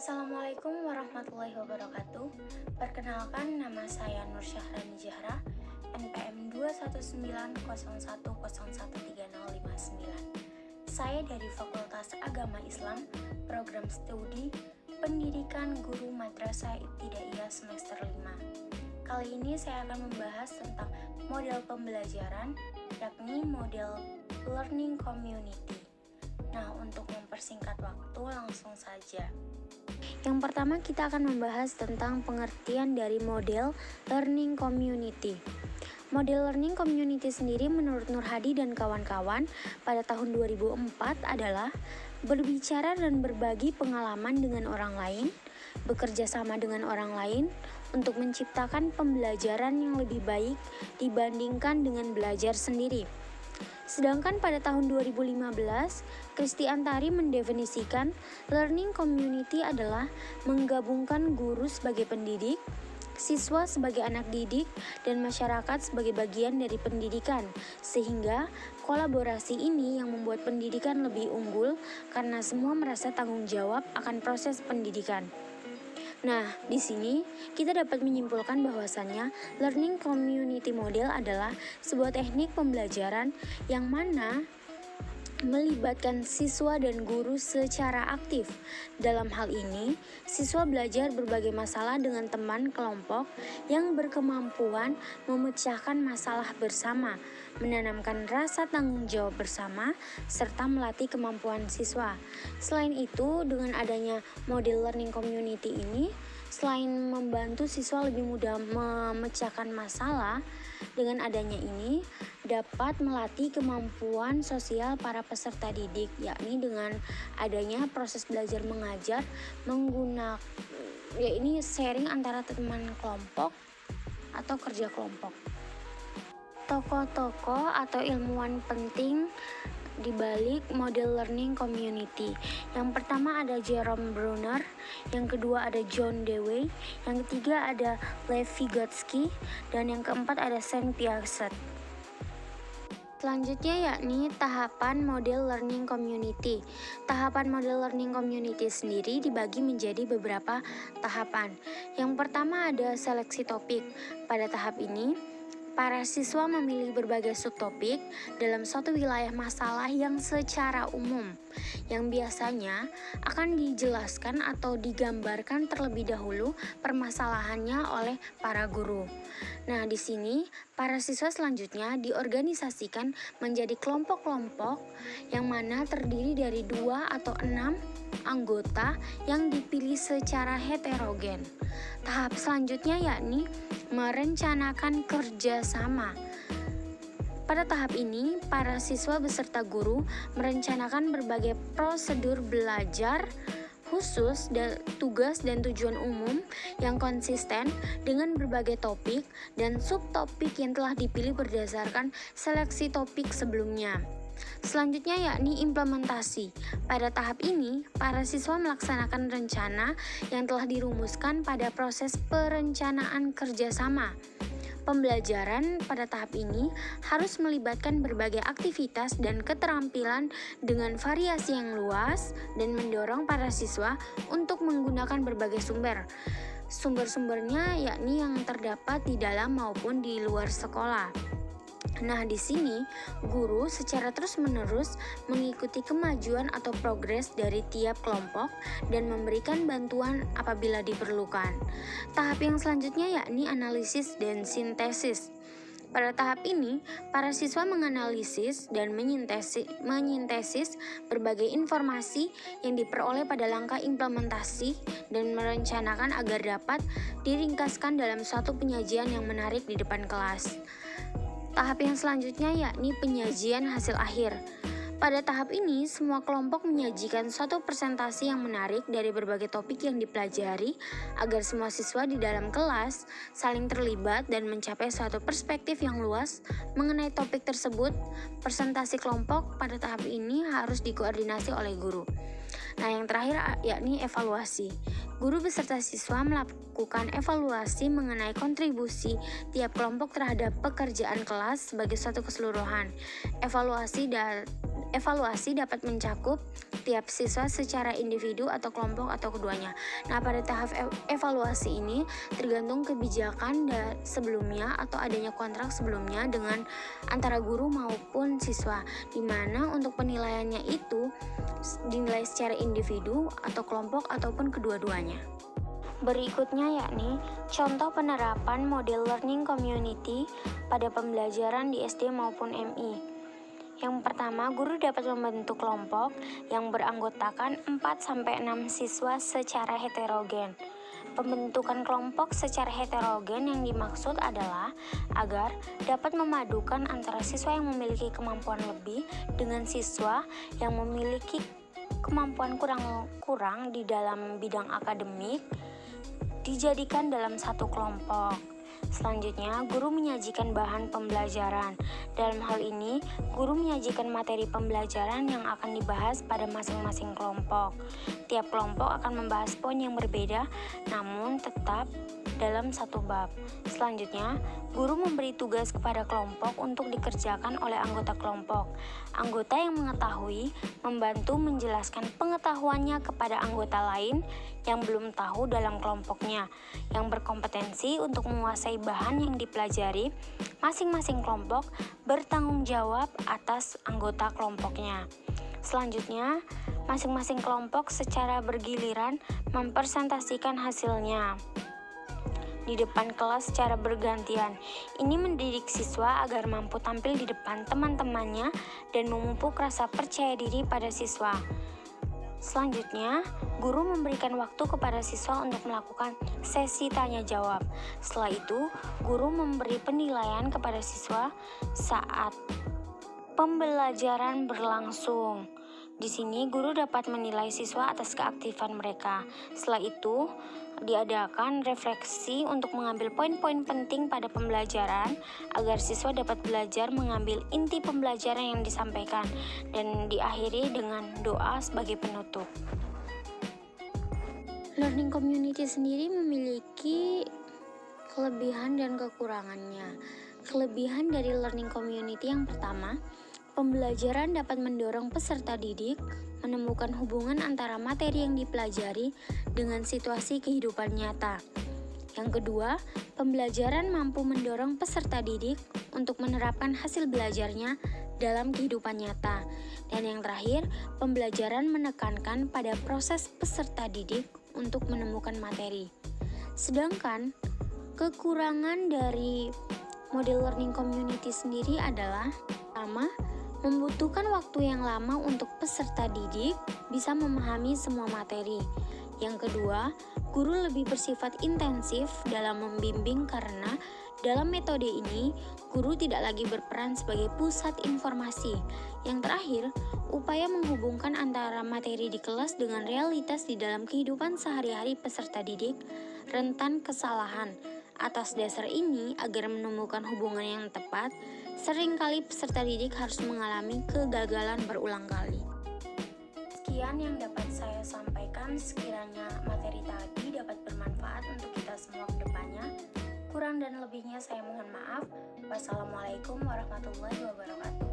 Assalamualaikum warahmatullahi wabarakatuh. Perkenalkan, nama saya Nur Syahrani Zahra, NPM 21901013059. Saya dari Fakultas Agama Islam, Program Studi Pendidikan Guru Madrasah Ibtidaiyah semester 5. Kali ini saya akan membahas tentang model pembelajaran, yakni model learning community. Nah, untuk mempersingkat waktu, langsung saja. Yang pertama, kita akan membahas tentang pengertian dari model learning community. Model learning community sendiri menurut Nur Hadi dan kawan-kawan pada tahun 2004 adalah berbicara dan berbagi pengalaman dengan orang lain, bekerja sama dengan orang lain untuk menciptakan pembelajaran yang lebih baik dibandingkan dengan belajar sendiri. Sedangkan pada tahun 2015, Kristi Antari mendefinisikan learning community adalah menggabungkan guru sebagai pendidik, siswa sebagai anak didik, dan masyarakat sebagai bagian dari pendidikan, sehingga kolaborasi ini yang membuat pendidikan lebih unggul karena semua merasa tanggung jawab akan proses pendidikan. Nah, di sini kita dapat menyimpulkan bahwasannya learning community model adalah sebuah teknik pembelajaran yang mana melibatkan siswa dan guru secara aktif. Dalam hal ini, siswa belajar berbagai masalah dengan teman kelompok yang berkemampuan memecahkan masalah bersama, menanamkan rasa tanggung jawab bersama, serta melatih kemampuan siswa. Selain itu, dengan adanya model learning community ini, selain membantu siswa lebih mudah memecahkan masalah, dengan adanya ini dapat melatih kemampuan sosial para peserta didik, yakni dengan adanya proses belajar mengajar menggunakan sharing antara teman kelompok atau kerja kelompok. Tokoh-tokoh atau ilmuwan penting di balik model learning community. Yang pertama ada Jerome Bruner, yang kedua ada John Dewey, yang ketiga ada Lev Vygotsky, dan yang keempat ada Saint Piaget. Selanjutnya yakni tahapan model learning community. Tahapan model learning community sendiri dibagi menjadi beberapa tahapan. Yang pertama ada seleksi topik. Pada tahap ini, para siswa memilih berbagai subtopik dalam suatu wilayah masalah yang secara umum, yang biasanya akan dijelaskan atau digambarkan terlebih dahulu permasalahannya oleh para guru. Nah, di sini para siswa selanjutnya diorganisasikan menjadi kelompok-kelompok yang mana terdiri dari 2 atau 6 anggota yang dipilih secara heterogen. Tahap selanjutnya yakni merencanakan kerjasama. Pada tahap ini, para siswa beserta guru merencanakan berbagai prosedur belajar khusus dan tugas dan tujuan umum yang konsisten dengan berbagai topik dan subtopik yang telah dipilih berdasarkan seleksi topik sebelumnya. Selanjutnya yakni implementasi. Pada tahap ini, para siswa melaksanakan rencana yang telah dirumuskan pada proses perencanaan kerjasama. Pembelajaran pada tahap ini harus melibatkan berbagai aktivitas dan keterampilan dengan variasi yang luas dan mendorong para siswa untuk menggunakan berbagai sumber. Sumber-sumbernya yakni yang terdapat di dalam maupun di luar sekolah. Nah, di sini guru secara terus-menerus mengikuti kemajuan atau progres dari tiap kelompok dan memberikan bantuan apabila diperlukan. Tahap yang selanjutnya yakni analisis dan sintesis. Pada tahap ini, para siswa menganalisis dan menyintesis berbagai informasi yang diperoleh pada langkah implementasi dan merencanakan agar dapat diringkaskan dalam suatu penyajian yang menarik di depan kelas. Tahap yang selanjutnya yakni penyajian hasil akhir. Pada tahap ini, semua kelompok menyajikan suatu presentasi yang menarik dari berbagai topik yang dipelajari agar semua siswa di dalam kelas saling terlibat dan mencapai suatu perspektif yang luas mengenai topik tersebut. Presentasi kelompok pada tahap ini harus dikoordinasi oleh guru. Nah, yang terakhir yakni evaluasi. Guru beserta siswa melakukan evaluasi mengenai kontribusi tiap kelompok terhadap pekerjaan kelas sebagai suatu keseluruhan. Evaluasi dapat mencakup tiap siswa secara individu atau kelompok atau keduanya. Nah, pada tahap evaluasi ini tergantung kebijakan sebelumnya atau adanya kontrak sebelumnya dengan antara guru maupun siswa, di mana untuk penilaiannya itu dinilai secara individu atau kelompok ataupun kedua-duanya. Berikutnya yakni contoh penerapan model learning community pada pembelajaran di SD maupun MI. Yang pertama, guru dapat membentuk kelompok yang beranggotakan 4-6 siswa secara heterogen. Pembentukan kelompok secara heterogen yang dimaksud adalah agar dapat memadukan antara siswa yang memiliki kemampuan lebih dengan siswa yang memiliki kemampuan kurang di dalam bidang akademik dijadikan dalam satu kelompok. Selanjutnya, guru menyajikan bahan pembelajaran. Dalam hal ini, guru menyajikan materi pembelajaran yang akan dibahas pada masing-masing kelompok. Tiap kelompok akan membahas poin yang berbeda, namun tetap dalam satu bab. Selanjutnya, guru memberi tugas kepada kelompok untuk dikerjakan oleh anggota kelompok. Anggota yang mengetahui membantu menjelaskan pengetahuannya kepada anggota lain yang belum tahu dalam kelompoknya, yang berkompetensi untuk menguasai bahan yang dipelajari. Masing-masing kelompok bertanggung jawab atas anggota kelompoknya. Selanjutnya, masing-masing kelompok secara bergiliran mempresentasikan hasilnya di depan kelas secara bergantian. Ini mendidik siswa agar mampu tampil di depan teman-temannya dan memupuk rasa percaya diri pada siswa. Selanjutnya, guru memberikan waktu kepada siswa untuk melakukan sesi tanya jawab. Setelah itu, guru memberi penilaian kepada siswa saat pembelajaran berlangsung. Di sini, guru dapat menilai siswa atas keaktifan mereka. Setelah itu, diadakan refleksi untuk mengambil poin-poin penting pada pembelajaran agar siswa dapat belajar mengambil inti pembelajaran yang disampaikan, dan diakhiri dengan doa sebagai penutup. Learning community sendiri memiliki kelebihan dan kekurangannya. Kelebihan dari learning community yang pertama, pembelajaran dapat mendorong peserta didik menemukan hubungan antara materi yang dipelajari dengan situasi kehidupan nyata. Yang kedua, pembelajaran mampu mendorong peserta didik untuk menerapkan hasil belajarnya dalam kehidupan nyata. Dan yang terakhir, pembelajaran menekankan pada proses peserta didik untuk menemukan materi. Sedangkan kekurangan dari model learning community sendiri adalah pertama, membutuhkan waktu yang lama untuk peserta didik bisa memahami semua materi. Yang kedua, guru lebih bersifat intensif dalam membimbing karena dalam metode ini, guru tidak lagi berperan sebagai pusat informasi. Yang terakhir, upaya menghubungkan antara materi di kelas dengan realitas di dalam kehidupan sehari-hari peserta didik rentan kesalahan. Atas dasar ini, agar menemukan hubungan yang tepat, seringkali peserta didik harus mengalami kegagalan berulang kali. Sekian yang dapat saya sampaikan, sekiranya materi tadi dapat bermanfaat untuk kita semua ke depannya. Kurang dan lebihnya saya mohon maaf. Wassalamualaikum warahmatullahi wabarakatuh.